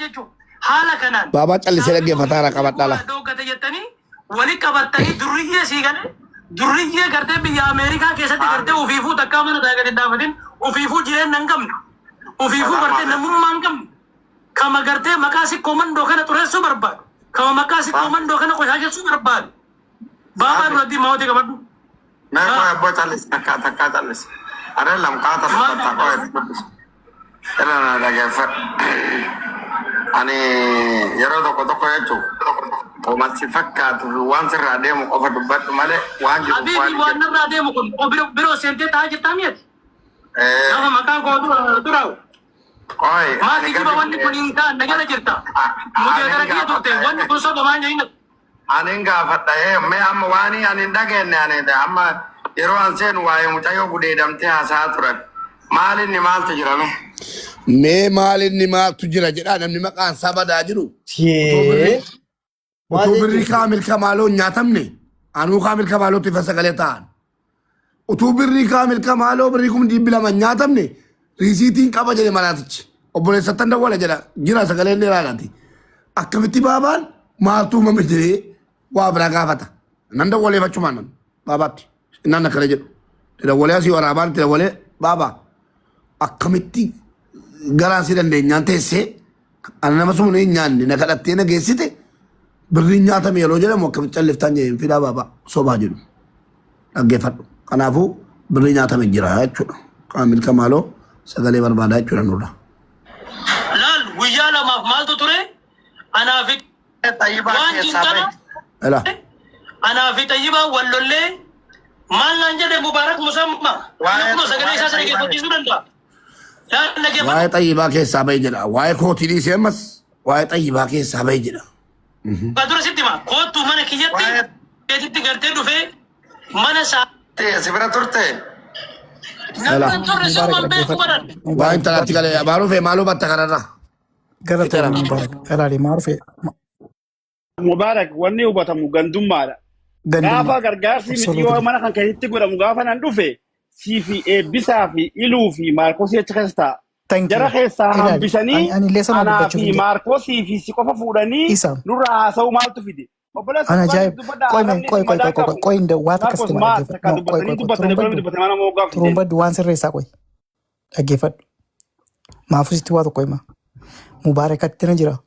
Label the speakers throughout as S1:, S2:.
S1: jechuun haala kanaan
S2: baabaa callisee dhaggeeffataa raqa badhaala
S1: doggate jettanii wali qabattanii duriyyee sii galee duriyyee gartee biyya Ameerikaa keessatti gartee ofiifuu takkaa mana taa'ee gadi dhaabatin ofiifuu jireenya hin qabne ofiifuu gartee namummaa hin qabne kama gartee maqaa si komandoo kana xureessuu barbaadu kama maqaa si komandoo kana qoshaashessuu barbaadu baabaa duratti maawwati qabadhu.
S3: Nah, kau buat calis tak calis. Ada dalam kata tak kau. Ada ada gefat. Ani yaro toko ya cu. O masih fakkat wan serade mu over debat male wan ju.
S1: Abi di wan serade mu kun. O biro sente tahu kita miat. Nama makan kau tu rau.
S3: Koi.
S1: Masih kita wan ni kuning kan negara cerita. Mungkin ada lagi tu teh wan kursa bawaan jadi.
S3: Aninga fataya me amma wani aninda kenne anida amma yero ansen wayo mutayo gude damte asaturat malin ni mal tujirame
S2: me malin ni mal tujira jedha namni maqaan sabada jiru utubirri kamil kamalo nyatamne anu kamil kamalo tifasa galetaan utubirri kamil kamalo birikum dibila man nyatamne risitin qaba jede malatich obole satanda wala jeda jira sagale ne ralati akkamiti baban maaltu mamide waa braga fata nanda wale fachumanan babatti nanda kare jedhu tira wale asi waraban tira wale baba akkamiti garansi dandeenyaan teesse anama sumune nyaanni na kadhattee na geessite birri nyaatame yeroo jedhamu akkamitti calliftaan jedheen fidaa baba sobaa jedhu dhaggeeffadhu kanaafuu birri nyaatame jira jechuudha kaamil kamaaloo sagalee barbaadaa jechuudha nurra
S1: laal guyyaa lamaaf maaltu ture anaafi waan jinkana أنا في طيبة والله ما ننجد مبارك مسمى نحن سجلنا إساسا نجيب تجسودنا لا نجيب
S2: واي طيبة كيس سبعي جنا واي كوتي دي سيمس واي طيبة كيس سبعي جنا
S1: بدر ستما كوت تو من كيجتي كيجتي تقدر تدفع من سا
S3: سبرا تورته
S1: نحن تورة سوما بيت كبران
S2: واي انت لا تقول يا معروف مالو بتكررنا
S4: قرأت مبارك قال معروف
S5: مبارك وني وبتم غندوم مالا غافا غرغاسي متيو مانا كان كيتي غدا مغافا ندوفي سي في اي بيسا في إلو في ماركوس يتخستا جرا خيسا هم بيساني انا في ماركوس في سيكوفا فوداني نورا سو مالتو فيدي
S4: انا جايب كوي ند وات كاستمر ترومبا دوان سريسا كوي اجيفت ما فوسيتي واتو كوي ما مبارك تنجرا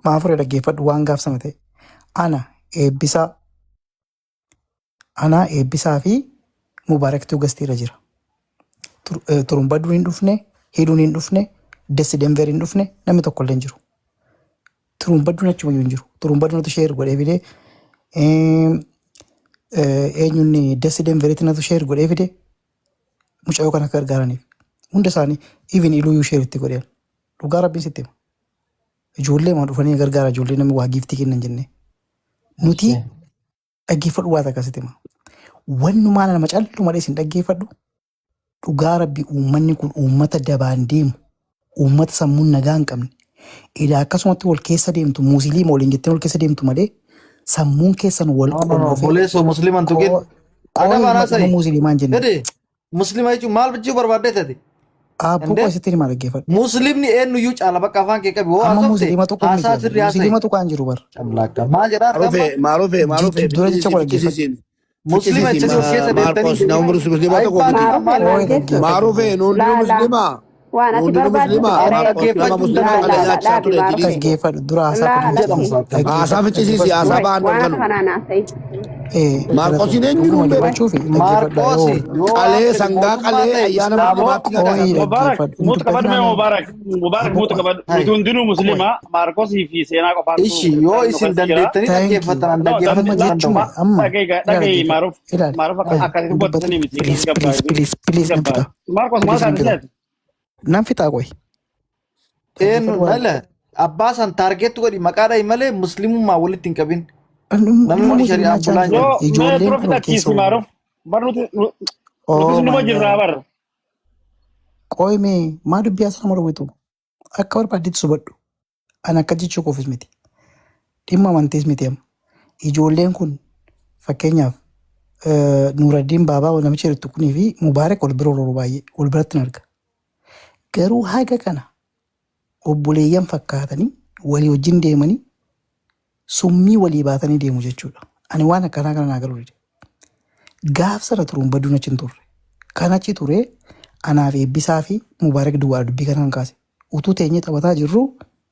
S4: ما فرق دقيفة وان قاف سمته أنا إبسا في مبارك توغستي رجرا تروم بدوين دفنه هيدونين دفنه دس دمفرين دفنه نمي تقول لنجرو تروم بدونا چو ينجرو تروم بدونا تشير قد إفيده إنيوني دس دمفرين تشير قد إفيده مش أيوكا نكر غاراني وندساني إيفين إلو يشير تقول لغارة بين ستيم ijoollee ma dhufanii gargaara ijoollee namni waa giiftii kennan jenne nuti dhaggeeffadhu waa akkasitti ma wanni maal nama callu malee isin dhaggeeffadhu dhugaa rabbi uummanni kun uummata dabaan deemu uummata sammuun nagaa hin qabne ila akkasumatti wal keessa deemtu musliima waliin jettee wal keessa deemtu malee sammuun keessan wal
S6: qollofee boleessoo musliiman tuqee
S4: ada baraa sai musliimaan jenne
S6: musliima jechuun maal bichuu barbaadde tati
S4: Abu kau setiri malah gefat.
S6: Muslim ni enu yu cala bakafan ke kabi.
S4: Ama Muslim tu kan Muslim tu kan jiru bar.
S6: Belakang. Majerar.
S2: Marufe.
S4: Dua je cakap lagi.
S6: Muslim itu siapa
S2: Marcos nomor Muslim tu kau. Marufe non Muslim.
S7: وانا
S4: gefat dura
S2: asaf cisi asaf Marcos ini
S6: Marcos
S2: kale sangga kale ayana
S5: مبارك متكبر مسلمة ماركوس في سينا كفار
S6: إيشي يو إيشين دندتني كيف فترة دقي معروف أكاد تبغى تسني
S4: please
S5: ماركوس ما كان
S4: nam fita koi
S6: nala abbasan target ko di makara imale muslimu ma walitin kabin namni syariah bulan
S5: ijoolleen profita kisi maruf barut muslimu jirrabar
S4: koi me madu biasa namar witu akka barbaadit subadhu ana akka jechuu qoofis miti dhimma amantees miti amma ijoolleen kun fakkeenyaaf Nuraddiin Baabaa namicha jirtu kunii fi Mubaarak wal bira baay'ee wal biratti arga. Garuu haga kana obboleeyyan fakkaatanii walii wajjin deemanii summii walii baatanii deemu jechuudha. Ani waan akkanaa kana naa galuu dide. Gaaf sana turuun baduun achi hin turre. Kan achi ture anaaf eebbisaa fi mubaarak duwwaa dubbii kanaan kaase. Utuu teenyee taphataa jirru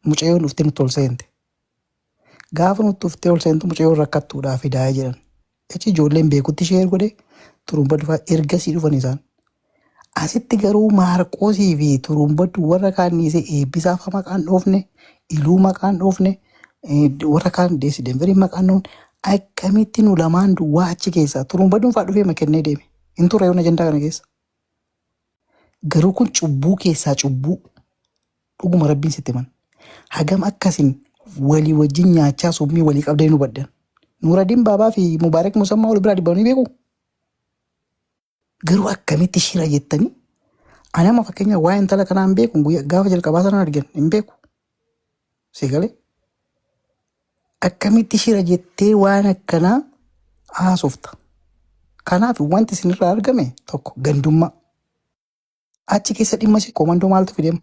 S4: mucayyoon dhuftee nutti ol seente. Gaafa nutti dhuftee ol seentu mucayyoon rakkattuudhaaf hidaa'ee jedhan. Achi ijoolleen beekutti ishee godhe turuun baduu ergasii dhufan isaan. Asitti garuu Maarqoosii fi Turumbaddu warra kaanniisee eebbisaaf maqaan dhoofne, iluu maqaan dhoofne, warra kaan deesidenverii maqaan dhoofne akkamitti nu lamaan duwwaa achi keessaa Turumbadduun fa'aa dhufee makennee deeme. Hin turre yoona ajandaa kana keessa. Garuu kun cubbuu keessaa cubbuu dhuguma rabbiin sitti himan. Hagam akkasiin walii wajjin nyaachaa summii walii qabdee nu baddan. Nuuraddiin Baabaa fi Mubaarak Musammaa wal biraa dibamanii beeku. Garuu akkamitti shira jettanii ani amma fakkeenyaaf waa'ee intala kanaa hin beeku gaafa jalqabaa sana argan hin beeku. Sigalee akkamitti shira jettee waan akkanaa haasofta. Kanaaf wanti isinirraa argame tokko gandummaa. Achi keessa dhimma ishee komandoo maaltu fideema?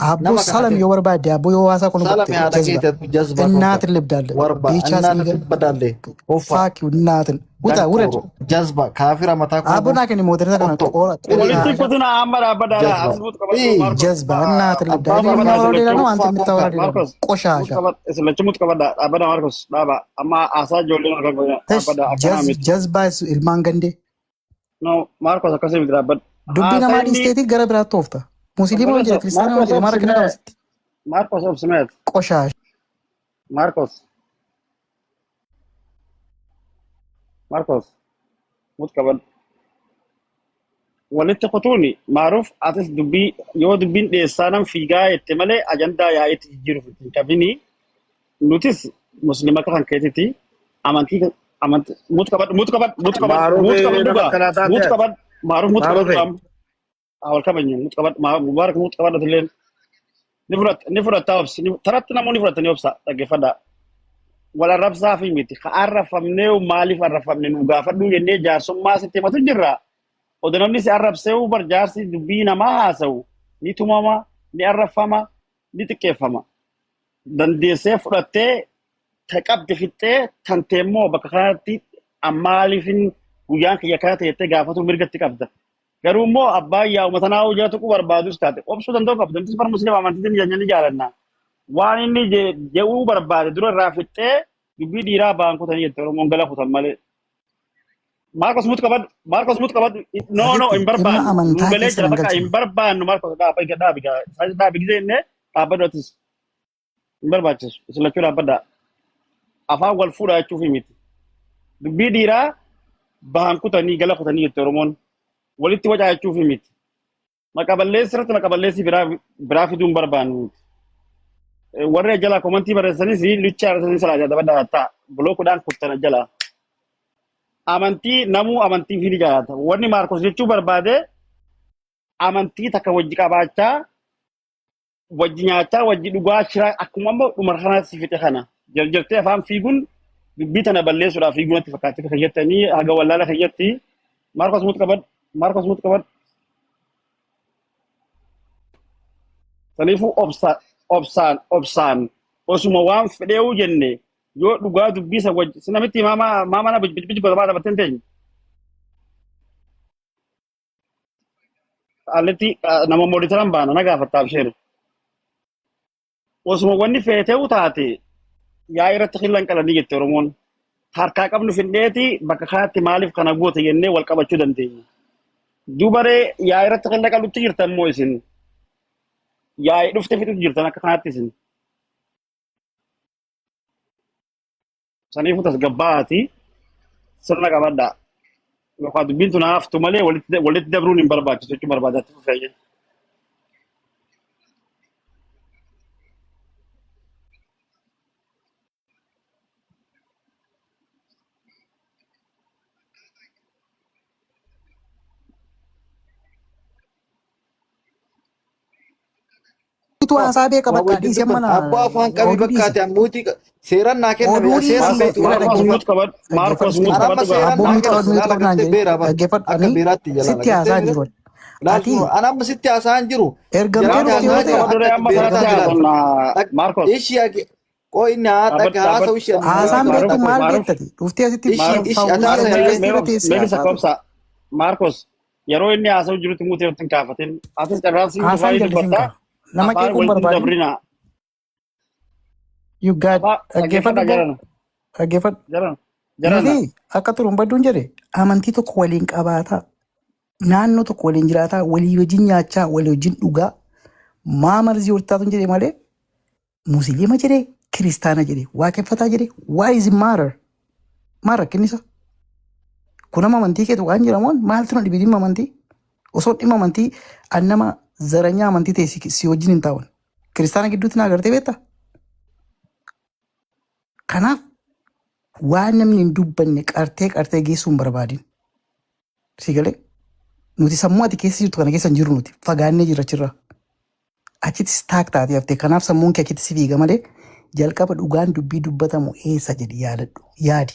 S4: Abboo salam yoo barbaadde abboo yoo waasaa kun
S6: jazba
S4: እናትን ልብዳለ ቢቻ ፋኪ እናትን ውጣ ውረድ
S6: jazba kaafira mataa
S4: አቡና ከኒ ሞተር ተከነ
S5: ወልቲ ኩትና አመራ በዳላ አስቡት ቀበል
S4: ጀዝባ እናትን ልብዳለ የሚያወራው ሌላ ነው አንተ የምታወራው ሌላ ነው ቆሻሻ
S5: ስለችሙት ቀበዳ አበዳ ማርቆስ ዳባ አማ አሳ ጆሌ ነው ከበዳ አበዳ አካሚ
S4: ጀዝባ ኢልማን ገንዴ
S5: ነው ማርቆስ ከሰ ይድራበድ
S4: ዱቢና ማዲ ስቴቲ ገረብራት ቶፍታ ሙስሊም ወንጀ ክርስቲያን ወንጀ ማረክ ነው
S5: ማርቆስ ኦብስሜት
S4: ቆሻሻ
S5: ማርቆስ ሙትቀበል ወልት ቁቱኒ ማሩፍ አትስ ዱቢ ዮ ዱቢን ደሳናም ፊጋ የተመለ አጀንዳ ያይት ጅሩ ከቢኒ ኑቲስ ሙስሊማ ከን ከቲቲ አማንቲ አማንት ሙትቀበል ማሩፍ ሙትቀበል awal kabanya mutkabat mubarak mutkabat dilen nifrat tawbs tarat namu nifrat ni obsa tagefada wala rabsa fi miti arrafamne malif arrafamne nu gafadu yende jarsumma sitte matu jirra odanamni si arrabseu bar jarsi dubina ma hasau ni tumama ni arrafama ni tikefama dan dese furatte taqabde fitte tantemo bakati amalifin guyan kiyakate yette gafatu mirgatti qabda garumo abbayya umatanaw jatu ku barbadu state opsu dando kap dantis par muslim amantin janjani jalanna wani ni je u barbade dura rafitte dubi dira banko tan yetto mongala futan male marcos mutkabad no imbarbad ngale jara baka imbarbad no marcos da bay gada biga sai da bigene abadotis imbarbachis isla chura bada afa wal fura chu fimit dubi dira banko tan ni gala futan yetto mon walitti wajaachuuf miti maqaballeessi irratti maqaballeessi biraa fiduun barbaannu warri jala komantii barreessanis luchaa irratti salaataa dabaddaa ta'a bulookuudhaan kuttana jala amantii namuu amantii fi ni jaalata wanni maarkos jechuu barbaade amantii takka wajji qabaachaa wajji nyaachaa wajji dhugaa shiraa akkuma ammoo dhuma kanaatti fixe kana jarjartee afaan fiiguun dubbii tana balleessuudhaaf fiiguunatti fakkaatti kayyattanii haga wallaala kayyatti Marcos mutkabat sanifu obsan osuma wan fedeu jenne yo duga dubbisa waj sinamiti mama na bij bada batenten alati nama moditaran bana naga fatab sher osuma wani feteu taate ya ira takhilan kala digete romon harka qabnu findeti baka khati malif kana gote yenne wal qabachu dante dubare yaa irratti kan dhaqalutti jirtan moo isin yaa dhufte fitu jirtan akka kanaatti isin saniifu tasgabbaati sirna qabadha yookaan dubbiin tun haftu malee walitti dabruun hin barbaachisu jechuu barbaadatti fufeeyye.
S4: itu asabe ka bakka di semana
S6: abba afan qabi bakkaati ammuuti seeran naa kenna seeran
S4: Marcos mut kabat sitti haasaan jiru Ati
S6: Ana amma sitti haasa'an jiru.
S4: ergamtee
S6: Jarri
S4: dhufti yoo
S6: haasa'an
S4: ta'e
S5: Dure amma
S6: beekataa
S5: kanatti
S6: jiraatu.
S5: haasa'an Marcos.
S6: Ishi qoy inni haa dhagga haasa'u ishee
S4: haasaan
S5: Maaruf,
S4: beektu maal
S5: Maaruf.
S4: beektati dhuftee asitti
S6: Ishi- ishi
S4: fawwii
S6: ataasa
S4: ergamtee irra teessee
S5: Melisa
S4: haasaa
S5: Kopsa, Marcos, yeroo inni haasa'u jirutti muutee walitti hin kaafatin. Atis carraasii
S4: haasaan
S5: dhufaa
S4: jallisin
S5: dubbataa.
S4: qaba nama
S5: Afaan
S4: qeequun
S5: walitti
S4: barbaadu
S5: dabrinaa.
S4: you got
S5: Dhaggeeffadha jarana.
S4: dhaggeeffadhu
S5: Jarana.
S4: nuti akka turuun badduun jedhe amantii tokko waliin qabaataa naannoo tokko waliin jiraataa walii wajjin nyaachaa walii wajjin dhugaa maa marzii hortaatuun jedhe malee musliima jedhe kiristaana jedhe waaqeffataa jedhe why is it matter maal rakkinisa kun nama amantii keetu waan jedhamuun maaltu na dhibe dhimma amantii osoo dhimma amantii an nama zaranyaa amantii ta'e si wajjin hin taa'an kiristaana gidduutti na agartee beektaa kanaaf waan namni hin dubbanne qartee geessuu hin barbaadin si galee nuti sammuu ati keessa jirtu kana keessa hin jirru nuti fagaannee jirachirra achittis taak taatee haftee kanaaf sammuun kee achitti si fiiga malee jalqaba dhugaan dubbii dubbatamu eessa jedhi yaadadhu yaadi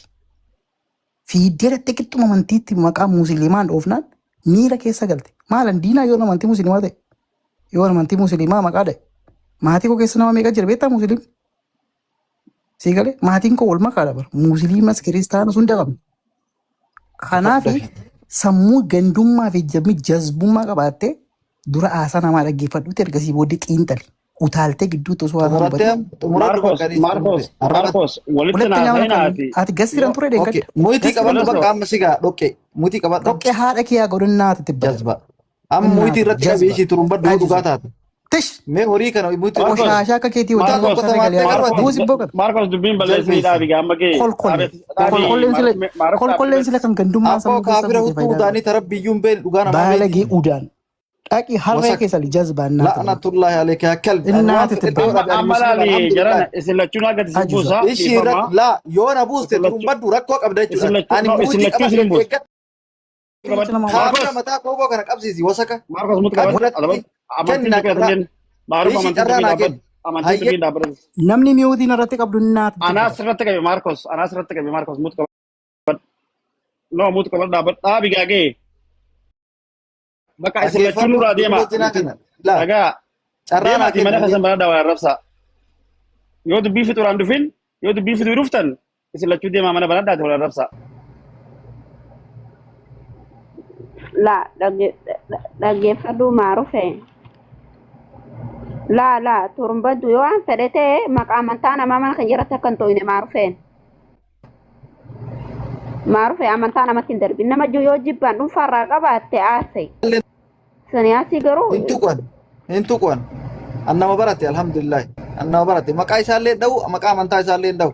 S4: fiiddee dhattee qixxuma amantiitti maqaa musliimaan dhoofnaan miira keessa galte maalan diinaa yoo amantii musliimaa ta'e yoo amantii musliimaa maqaa dha'e maatii koo keessa nama meeqa jira beektaa musliimni si galee maatiin koo wal makaadha bara musliimas kiristaanas hunda qabna kanaaf sammuu gandummaa fi jazbummaa qabaattee dura haasaa namaa dhaggeeffadhuutti ergasii booddee xiinxali utaaltee gidduutti osoo waan
S5: Marcos, walitti naasa'inaati.
S4: ati gastiran ture deeggadda
S6: Muitii qabadhu bakka amma sigaa dhoqqee. Muitii qabadhu.
S4: dhoqqee haadha kee yaa godhannaa ati tibbata
S6: Jazba. Amma muitii irratti
S4: Jazba.
S6: qabee ishii turumbadhu dhugaa taate.
S4: tish
S6: Mee horii kana muitii
S5: Marcos.
S4: qoshashaa akka keetii
S6: Marcos.
S4: hojii gosa galee
S6: Marcos.
S4: buusi boqota
S5: Marcos dubbiin balleessii dhaabi gaama gee.
S4: kolkolleen sila kan gandummaa
S6: Akkoo kaafira huccuu udaanii tarabbiyyuun been dhugaa namaa
S4: baalagee udaan dhaqi harree
S6: Wasak.
S4: keessa jazbaan naa
S6: la'natullaahi aleeka yaa kalbi.
S4: Innaati tibba.
S5: Ammalaalii jarana isin lachuun akka isin buusaa.
S6: Ishii irratti laa yoo na buuste turumbaddu rakkoo qabda jechuudha. Ani muitii qabadhu kaafira mataa kookoo kana qabsiisi wasaka.
S5: Marcos mutu qabadhu. Amantiin tuqee jennu. Maaruf amantiin tuqee dhaabbatu.
S4: namni mi'ootiin irratti qabdu naati
S5: Anaas irratti qabe Marcos. Anaas irratti qabe Marcos mutu qabadhu. No mutu qabadhu dhaabbatu. Dhaabi gaagee. Bakka isin lachuun nurraa deema. Dhagaa. Deemaati mana kasan bara daawaa arrabsa. Yoo dubbii fixuraan dhufin yoo dubbii fixuu dhuftan isin lachuu deemaa mana banaddaati wal arrabsa.
S7: La dhaggeeffadhu maarufe. La turumbaddu yoo an fedhete maqaa amantaa namaa mana kan jirratti akka hin to'ine maarufeen. Maarufe amantaa namatti hin darbin nama yoo jibban dhuunfaarraa qabaatte aase. Saniyaasii garuu
S6: Hin tuqwan. Annama barate alhamdulillah. Annama barate maqaa isaallee dha'u maqaa amantaa isaallee dha'u.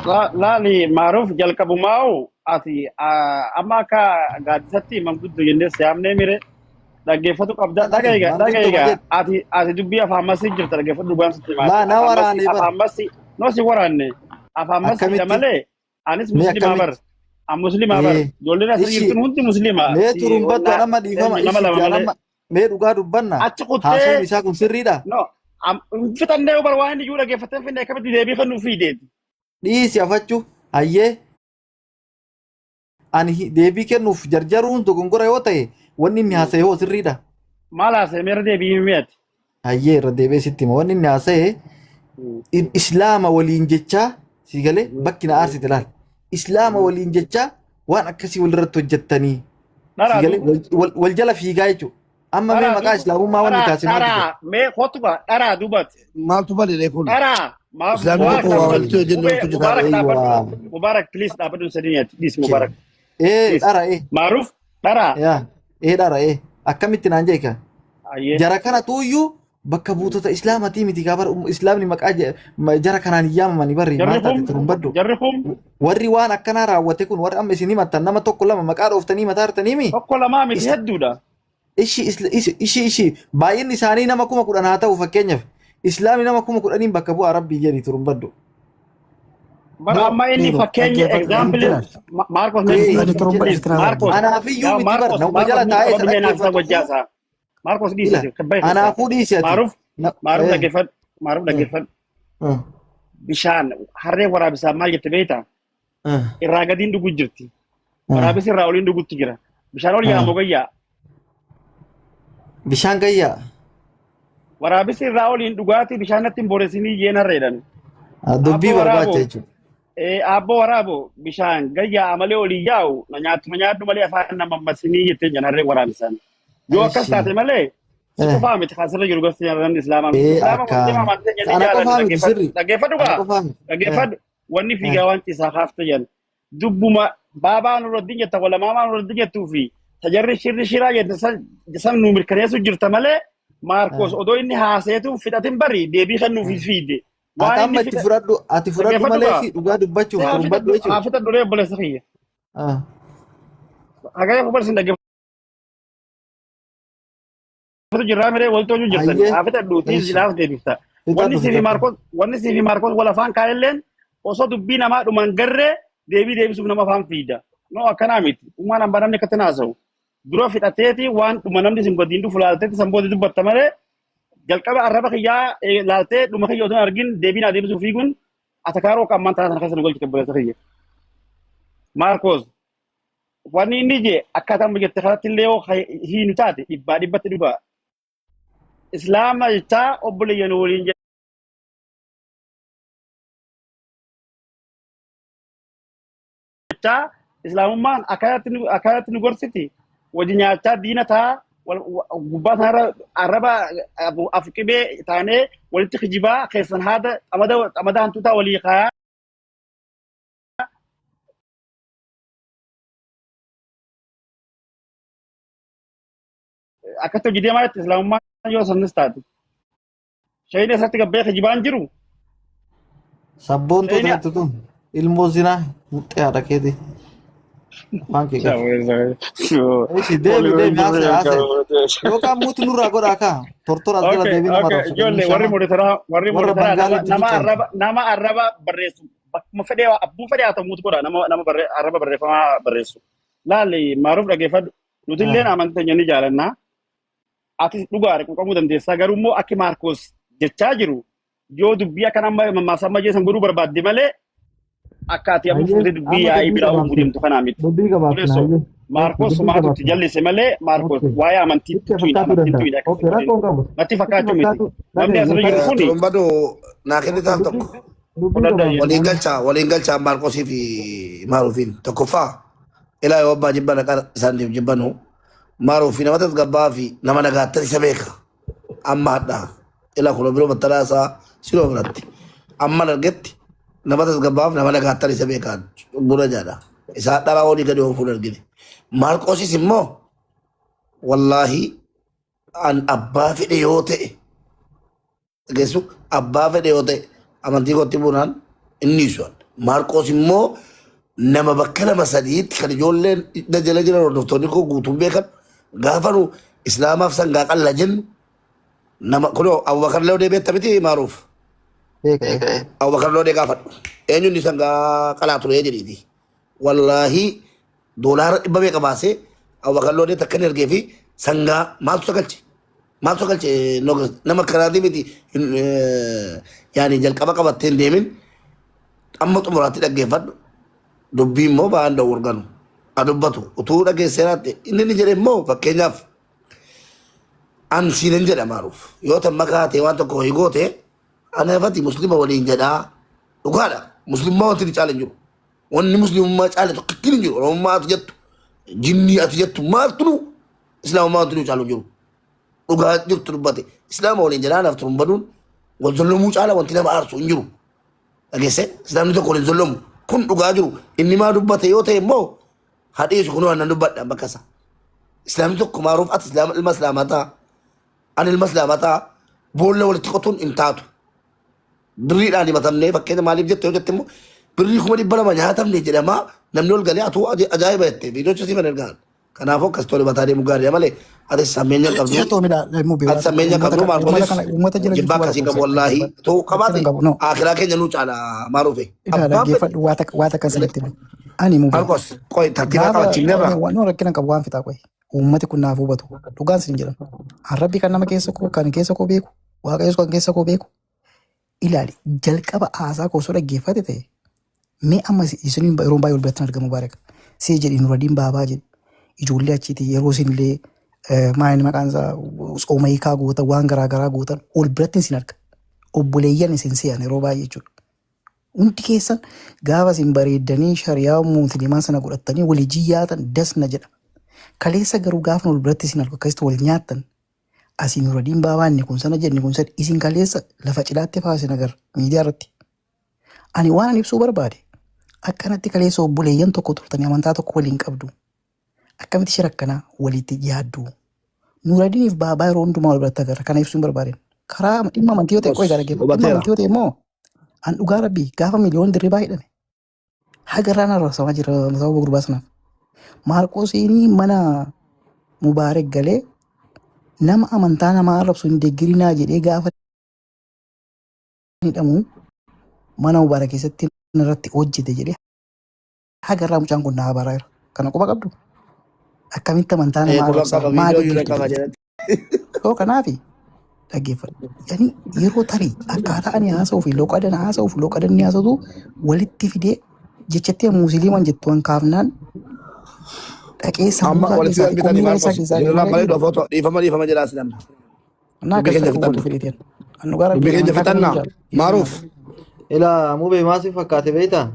S5: Laali Maaruf jalqabumaa'u ati amma akka gaaddisatti manguddo jennee siyaamnee mire dhaggeeffatu qabda. Dhaga'eega ati dubbii afaan masii jirta dhaggeeffatu dhugaan sitti himaa.
S6: Laa na waraanee bara.
S5: Afaan masii no si waraanne afaan masii malee anis muslimaa bar. An muslimaa bar. Ijoolleen asirra jirtun hundi muslimaa.
S6: Mee turumbaddu nama dhiifama
S5: nama lama malee.
S6: mee dhugaa dubbanna.
S5: Achi kuttee.
S6: Haasuun isaa kun sirriidha.
S5: No fixannee bar waan iyyuu dhaggeeffatee finne akkamitti deebii kan nuuf hideeti.
S6: Dhiisi afachuu hayyee ani deebii kennuuf jarjaruun dogongora yoo ta'e wanni inni haasa'e hoo sirriidha.
S5: Maal haasa'e meera deebii mi'aati.
S6: Hayyee irra deebi'ee sitti hima wanni inni haasa'e islaama waliin jechaa si galee bakki na aarsite laal islaama waliin jechaa waan akkasii walirratti hojjettanii si galee wal jala fiigaa jechuudha. Amma mee maqaa islaamummaa wanni kaase maal
S5: dharaa mee hotuba dharaa dubatti
S2: maaltu badee kun
S5: dharaa
S2: Islaamni tokko waa walitti hojjennu jira.
S5: Mubarak please dhaabadhu sadiniyaati please Mubarak
S6: dhara
S5: Maaruf dharaa
S6: yaa dhara akkamitti naan jeeka jara kana tuuyyuu bakka buutota islaamatii miti gaafa islaamni maqaa jara kanaan yaamamanii barri maal taate turumbaddu
S5: jarri kun
S6: warri waan akkanaa raawwate kun warri amma isin himattan nama tokko lama maqaa dhooftanii mataa hartaniimi
S5: tokko lamaa miti hedduudha.
S6: Ishi baay'inni isaanii nama 10,000 haa ta'u fakkeenyaaf islaamni nama 10,000 bakka bu'aa rabbii jedhi turumbaddu.
S5: Bara amma inni fakkeenya example Marcos
S6: anaafiyyuu miti bar nama jala taa'ee
S5: dhaggeeffatu. Marcos dhiisi
S6: anaafuu dhiisi ati
S5: Maaruf dhaggeeffadhu Maaruf dhaggeeffadhu bishaan harree waraabisaa maal jette beektaa irraa gadiin dhuguu jirti. Waraabessi irraa oliin dhuguutti jira. Bishaan ol yaamoo gayyaa.
S6: Bishaan gayyaa.
S5: Waraabessi irraa oliin dhugaatii bishaan natti hin boreessinii jeen harreedhan.
S6: Dubbii barbaacha jechuudha.
S5: Abboo waraaboo bishaan gayyaa amalee olii yaa'u nyaatuma nyaadhu malee afaan nama massinii jettee jiran harree waraabessan. Yoo akkas taate malee si qofaa miti kaasirra jiru gosti jarran islaamaa. Islaama gosti maamaatii jennee jaalladhu dhaggeeffadhu gaa dhaggeeffadhu wanni fiigaa waan ciisaa kaafte jedhan dubbuma baabaa nurratti jetta wala maamaa nurratti jettuu fi tajarri shirri shiraa jette san nu mirkaneessu jirta malee Maarkos odoo inni haaseetu fixatin bari deebii kan nuuf fiide.
S6: Amma ati fudhadhu malee fi dhugaa dubbachuuf turumbadhu jechuudha.
S5: Afita dhulee obboleessa kiyya. Hagaya obboleessin dhaggeeffatu jirraa miree waltoojuu jirtan. Afita dhuutii silaaf deebifta. Wanni siifi Maarkos wal afaan kaa'elleen osoo dubbii namaa dhuman garree deebisuuf nama afaan fiida. No akkanaa miti. Uumaan hambaa namni akkatti naasa'u. Dura fixateeti waan dhuma namni sin godiin dhufu laalteetti sanbooti dubbatta malee jalqaba arraba kiyyaa laaltee dhuma kiyya otoo argin deebiin adeemsuu fiiguun atakaaroo kan amantaa sana keessa nu galchite obboleessa kiyya. Maarkos wanni inni jee akkaataa amma jette kanatti illee yoo hiinu taate dhibbatti dhugaa. Islaama jechaa obboleeyyan waliin jechaa islaamummaan akkaataatti nu gorsiti. Wajji nyaachaa diina taa gubbaa sanarra arraba afqibee taanee walitti kijibaa keessan haada xamada hantuutaa walii kaayaa. Akkatti hojii deemaa jetti islaamummaan yoo sannis taate. Shayina isatti gabbee kijibaan jiru.
S6: Sabboon tuuteettu tun ilmoo zinaa muxxee haadha keeti. Manke ka. Deebi haase. Yookaan muutu nurraa godhaa kaa. Tortora as jala deebii nama roobsa.
S5: Ijoollee warri moototaa nama arraba barreessu. Bakkuma fedhee abbuu fedhee haa ta'u muutu godhaa nama arraba barreeffamaa barreessu. Laalli maaruuf dhaggeeffadhu. Nuti illee amantii teenya ni jaalannaa. Ati dhugaa quuqamuu dandeessaa garuu immoo akki Maarkos jechaa jiru yoo dubbii akka nama mammaasamma jeessan godhuu barbaadde malee akkati amma fuudhee dubbii yaa'ii biraa uumuu deemtu kanaa miti. Maarkos maatutti jallise malee Maarkos waa'ee amantiitti natti fakkaachuu miti. Namni asirra jiru kuni.
S2: Turumbadoo naa kennitaan tokko. Waliin galchaa Maarkosii fi Maaruufiin tokkoffaa ilaa yoo abbaa jibbana qara isaaniif jibbanu Maaruufi nama tasgabbaa fi nama nagaattan isa beeka. Amma hadhaa ilaa kun biroo battalaasaa siloo biratti. Amma argetti nama tasgabbaaf nama nagaattan isa beekaan buna jaadha. Isaa dharaa olii gadi oofuun argine. Maarqosis immoo wallaahi an abbaa fedhe yoo ta'e dhageessu abbaa fedhe yoo ta'e amantii kootti bunaan inni sun. Maarqos immoo nama bakka lama sadiitti kan ijoolleen jala jiran hordoftoonni koo guutuun beekan gaafa nu islaamaaf sangaa qalla jennu nama kunoo Abubakar Loodee beekta miti Maaruuf. Abubakar Loodee gaafadhu. Eenyuun sangaa qalaa ture jedhiiti. Wallaahi doolaara 100 baasee Abubakar Loodee takka ni argee fi sangaa maaltu sagalche. Maaltu sagalche nama kanaati miti yaani jalqaba qabattee hin deemin amma xumuraatti dhaggeeffadhu. Dubbii immoo ba'aan da'u urganu. Adubbatu utuu dhageesseenaatti inni ni jedhe immoo fakkeenyaaf an siinen jedha Maaruuf yoo tan makaatee waan tokko hoyi goote anafati muslima waliin jedhaa dhugaadha muslimmaa wanti ni caala hin jiru wanni muslimummaa caale tokkittiin hin jiru oromummaa ati jettu jinnii ati jettu maaltu islaamummaa wanti ni caalu hin jiru dhugaa jirtu dubbate islaama waliin jedhaa naaf turun baduun wal zollomuu caala wanti nama aarsu hin jiru dhageesse islaamni tokko waliin zollomu kun dhugaa jiru inni maa dubbate yoo ta'e immoo hadhiisu kun waan nan dubbadhaan bakka isaa islaamni tokko Maaruuf ati ilma islaamataa an ilma islaamataa boolla walitti qotuun hin taatu. Birriidhaan himatamnee fakkeenya maaliif jette yoo jette immoo birrii 200 nyaatamne jedhamaa namni ol galee atuu ajaa'iba jettee viidiyoocha siifan ergaan. Kanaafuu akkas tole mataa deemu gaarii malee ati sammeenya qabdu. Ati sammeenya qabdu Maarqos jibbaa akkasii qabu wallaahi ta'uu qabaate akiraa keenya nuu caala Maaruufe.
S4: Waa takka sirriitti ani
S2: Maarqos qoy tartiibaa qabachiifneerra.
S4: Waan rakkina qabu waan fixaa qoy. Uummati kun naaf hubatu dhugaan sin jedhan arrabbi kan nama keessa koo beeku waaqayyoos kan keessa koo beeku ilaali jalqaba haasaa koo osoo dhaggeeffate ta'e Mee amma isin yeroo baay'ee ol biratti argamu baareka. See jedhi Nuradiin baabaa jedhi. Ijoollee achiiti yeroo isinillee maayini maqaan isaa sooma hiikaa gootan waan garaagaraa gootan ol biratti isin arga. Obboleeyyan isin se'an yeroo baay'ee jechuudha. Hundi keessan gaafa isin bareeddanii shariyaa musliimaa sana godhattanii walii jiyyaatan dasna jedha. Kaleessa garuu gaafa ol biratti isin argu akkasitti wal nyaattan. Asiin Nuradiin baabaa inni kun sana jedni kun sadii isin kaleessa lafa cilaatti faasin agar miidiyaa irratti. Ani waan ani ibsuu barbaade akkanatti kaleessa obboleeyyan tokko turtanii amantaa tokko waliin qabdu. Akkamitti shira akkanaa walitti yaaddu. Nuradiiniif baabaa yeroo hundumaa wal biratti agarra kana ibsuun barbaadeen. Karaa dhimma amantii yoo ta'e qo'i gara geeffa. Dhimma amantii yoo ta'e immoo an dhugaa rabbii gaafa miliyoon dirribaa hidhame. Hagarraan arrabsamaa jira sababa gurbaa sanaaf. Maarqoosiin mana Mubaarak galee nama amantaa namaa arrabsu hin deeggirinaa jedhee gaafa hidhamu mana Mubaarak keessatti irratti hojjete jedhee hagarraa mucaan kun naa baraa jira. Kana quba qabdu. Akkamitti amantaa namaa arrabsaa maaliif yoo kanaafi dhaggeeffadhu. Yani yeroo tarii akkaataa ani haasa'uu fi loqadan haasa'uu fi loqadan ni haasa'u walitti fidee jechatti musliiman jettuun kaafnaan dhaqee sammuu isaa dhiifama jedhaa sinamna. Naa akkasii fuutu fidheetiin. Annu gara
S2: Biqiltuu fixannaa maaruuf.
S6: Ilaa mubee maasii fakkaate beektaa?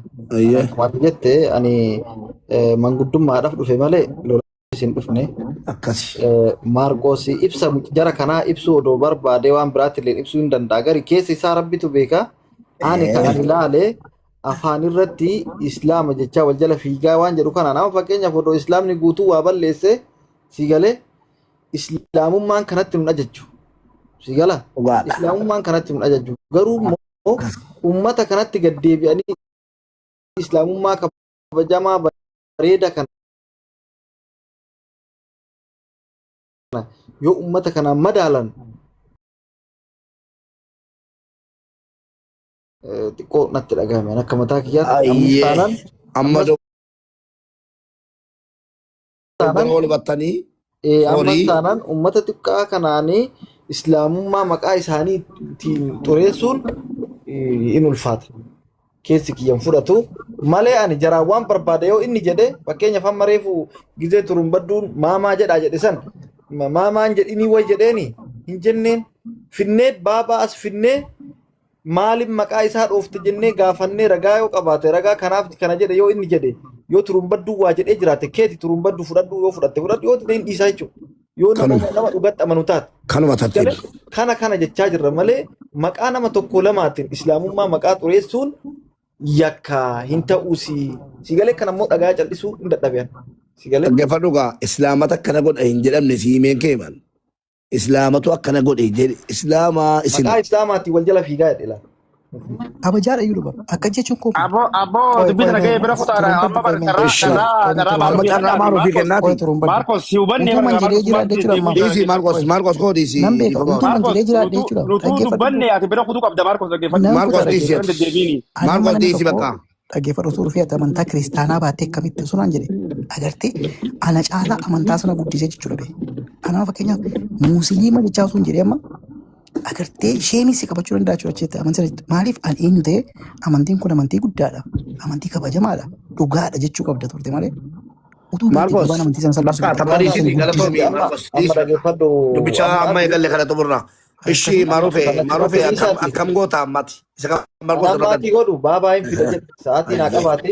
S6: Waan jette ani manguddummaadhaaf dhufe malee lola isin dhufne.
S2: Akkasi.
S6: Maarqoos ibsa jara kanaa ibsuu odoo barbaadee waan biraatti illee ibsuu hin danda'a. Gari keessi isaa rabbitu beeka. Ani kan ilaalee afaan irratti islaama jechaa wal jala fiigaa waan jedhu kana nama fakkeenyaaf odoo islaamni guutuu waa balleesse si galee islaamummaan kanatti nun ajajju. Si gala? Islaamummaan kanatti nun ajajju. Garuu ummata kanatti gad deebi'anii islaamummaa kabajamaa bareeda kana yoo ummata kanaan madaalan xiqqoo natti dhagahame akka mataa kiyyaatti
S2: amma
S6: taanaan ummata xiqqaa kanaanii islaamummaa maqaa isaaniitiin xureessuun in ulfaata. Keessi kiyyan fudhatu malee ani jaraa waan barbaade yoo inni jedhe fakkeenyaaf amma reefu gizee turumbadduun maamaa jedhaa jedhe san maamaan jedhinii way jedheeni hin jenneen finnee baabaa as finnee maaliif maqaa isaa dhoofte jennee gaafannee ragaa yoo qabaate ragaa kanaaf kana jedhe yoo inni jedhe yoo turumbadduu waa jedhee jiraate keeti turumbadduu fudhadhu yoo fudhatte fudhadhu yoo ta'e dhiisaa jechuudha. Yoo nama dhugatti amanu taate.
S2: Kanuma taate.
S6: Kana jechaa jirra malee maqaa nama tokko lamaatiin islaamummaa maqaa xureessuun yakka hin ta'uusi. Sigalee kana immoo dhagaa callisuu hin dadhabean.
S2: Dhaggeeffadhu gaa islaamata akkana godha hin jedhamne siimeen keeman. Islaamatu akkana godhe jedhe islaamaa isin.
S6: Maqaa islaamaatiin wal jala fiigaa jedhe laata.
S4: Abajaadha iyyuu dhufa akka jechuun koo.
S5: Aboo dubbisa dhaga'ee bira kutaadha amma carraa
S2: maaruuf kennaati.
S5: Maarkos si hubanne
S2: Maarkos koo diisi.
S4: Nan beeka utuman jedhee jiraadha jechuudha.
S5: nutuu dubbanne ati bira kutuu qabda Maarkos dhaggeeffadhu.
S2: Maarkos diisi. Maarkos diisi bakka.
S4: Dhaggeeffadhu osoo dhufee amantaa kiristaanaa baattee akkamitti sunaan jedhe agartee ana caalaa amantaa sana guddisee jechuudha bee. Kanaaf fakkeenyaaf musliima jechaa osoo hin jedhee amma agartee isheenis qabachuu danda'a jechuudha amantii maaliif an eenyu ta'e amantiin kun amantii guddaadha amantii kabajamaadha dhugaadha jechuu qabda turte malee utuu
S2: Maarkos bakka taphaadhiisii galatoomii Maarkos dubbicha amma eegalle kana xumurra. Ishi maarufe akkam goota ammati. Isa kan Maarkos
S6: Maatii godhu baabaa hin fida jedhe sa'aatii naa qabaate.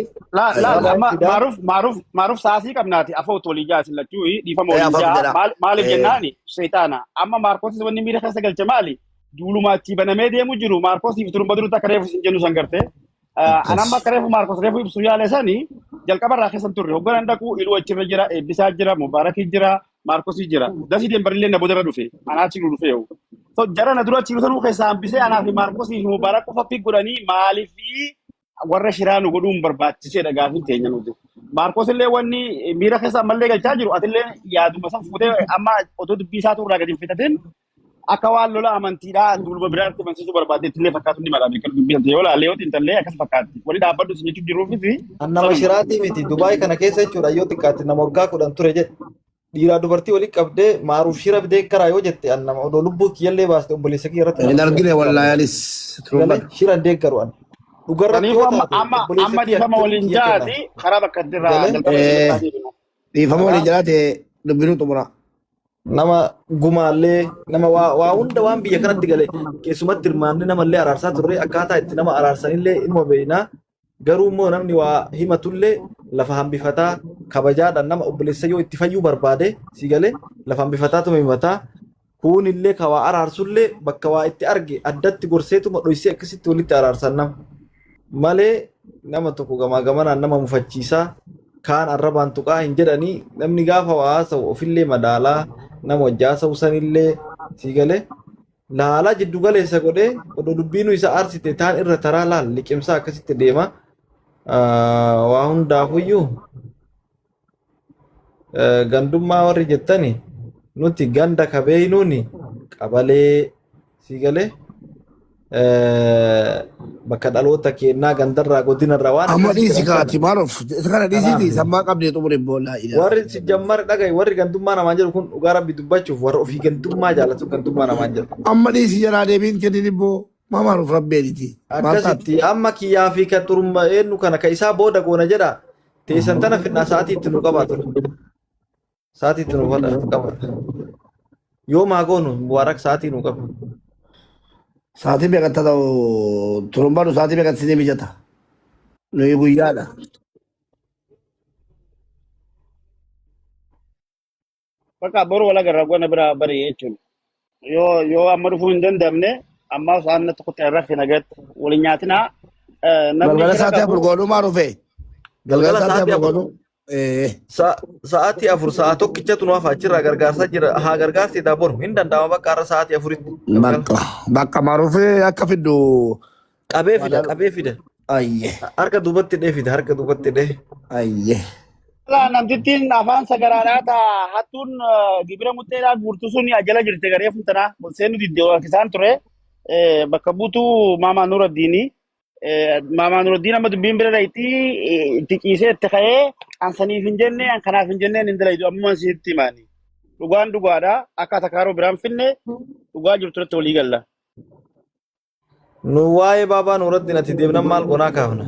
S5: Maaruf saasii qabnaati afoo tolii jaasin lachuu dhiifama olii jaa maaliif jennaani seetaana amma Maarkos wanni miira keessa galche maali duulumaatti banamee deemu jiru Maarkosiif turumba durutti akka reefu sin jennu san gartee anamma akka reefu Maarkos reefu ibsu yaale sani jalqabarraa keessan turre hogganaan dhaquu iluu achirra jira eebbisaa jira mubaarakii jira Maarkosii jira dasii deembarillee na boodarra dhufe anaachi nu dhufe so jara na dura chiru sanuu keessaa hambisee anaa fi Maarkosii fi mubaarak qofa fi godhanii maaliif warra shiraa nu godhuun barbaachiseedha gaafin teenya nuti. Maarkos illee wanni miira keessa ammallee galchaa jiru atillee yaaduma san fuutee amma otoo dubbii isaa turraa gadi hin fitatin akka waan lola amantiidhaa duuba biraatti amansiisuu barbaaddeetti illee fakkaatu ni mala beekan dubbii yoo laalee yoo xiinxallee akkas fakkaatti wali dhaabbadhu sin jechuun jiruufis.
S6: Nama shiraatii miti Dubaay kana keessa jechuudha yoo xiqqaatti nama waggaa 10 ture jedhe. Dhiiraa dubartii waliin qabdee maaruuf shira deeggaraa yoo jette annama odoo lubbuu kiyyallee baaste obboleessa kiyya irratti.
S2: Hin argine wallaayanis.
S6: Shira deeggaru an. dhugarratti
S5: Kaniif
S6: yoo
S5: amma
S6: taate
S5: amma
S6: obboleessa
S5: amma
S6: kiyya
S5: dhiifama waliin
S6: kiyya kenna.
S5: jaati karaa bakka irraa
S6: Galee?
S5: jalqaba
S2: Eh. Dhiifama waliin jalaate dubbinuu xumura.
S6: Nama gumaallee nama waa hunda waan biyya kanatti gale keessumatti hirmaanni namallee araarsaa turre akkaataa itti nama araarsanillee ilma beeknaa garuu immoo namni waa himatullee lafa hambifataa kabajaadhaan nama obboleessa yoo itti fayyuu barbaade si galee lafa hambifataatu himataa kunillee ka waa araarsullee bakka waa itti arge addatti gorseetuma dhoysee akkasitti walitti araarsan nama malee nama tokko gamaa gamanaan nama mufachiisaa kaan arrabaan tuqaa hin jedhanii namni gaafa waa haasa'u ofillee madaalaa nama wajjaa haasa'u sanillee si galee laalaa jiddu galeessa godhee odoo dubbiinuu isa aarsite taan irra taraa laal liqimsaa akkasitti deema waa hundaafuyyuu gandummaa warri jettani nuti ganda kabeeynuuni qabalee si galee bakka dhaloota kennaa gandarraa godinarraa waan
S2: Amma
S6: akkasii
S2: dhiisi
S6: jiran
S2: kaati maaluuf kana dhiisiiti sammaa qabdee xumure boollaa ilaa.
S6: warri si jammar dhagaye warri gandummaa namaan jedhu kun dhugaa rabbi dubbachuuf warra ofii gandummaa jaalatu gandummaa namaan jedhu.
S2: Amma dhiisi jalaa deebiin kennin ibboo maa maaluuf rabbeediti.
S6: Akkasitti amma kiyyaa fi kan xurumma eenyu kana ka isaa booda goona jedha teessan tana fidnaa sa'aatii itti nu qabaa ture. Sa'aatii itti nu qaba. Yoo maa goonu mubarak sa'aatii nu qaba.
S2: Sa'aatii meeqatti ta'u turumbaadhu sa'aatii meeqatti sinii mijata. Nuyi guyyaadha.
S5: bakka boru wala garra gona bira bari jechuun yoo amma dhufuu hin dandamne amma sa'aan tokkotti irra fi nagatti waliin nyaatina namni
S2: Galgala
S5: bira
S2: sa'aatii
S5: qabu
S2: afur goonuu maa dhufee? Galgala sa'aatii afur goonuu.
S6: Sa'aatii afur sa'a tokkichatu nu hafa achirraa gargaarsa jira haa gargaarsi taa boru hin danda'ama bakka har'a sa'aatii afuritti.
S2: Bakka maa dhufee akka fiddu.
S6: Qabee fida.
S2: Ayyee.
S6: Harka duubatti dhee fida harka duubatti dhee.
S2: Ayyee.
S5: namtittiin afaan sagaraadhaa taa hattuun gibira mutteedhaa guurtu sun jala jirte garee fuutanaa seenu diddee isaan ture bakka buutuu maamaa nuraddiini maamaa nuraddiin amma dubbiin bira dhayti itti ciisee itti ka'ee ansaniif hin jenne an kanaaf hin jenneen hin dalaytu ammumaan sitti himaani dhugaan dhugaadha akka takaaroo biraan finne dhugaa jirtu irratti walii galla.
S6: Nu waa'ee baabaa nuraddiin ati deemnan maal qonaa kaafna.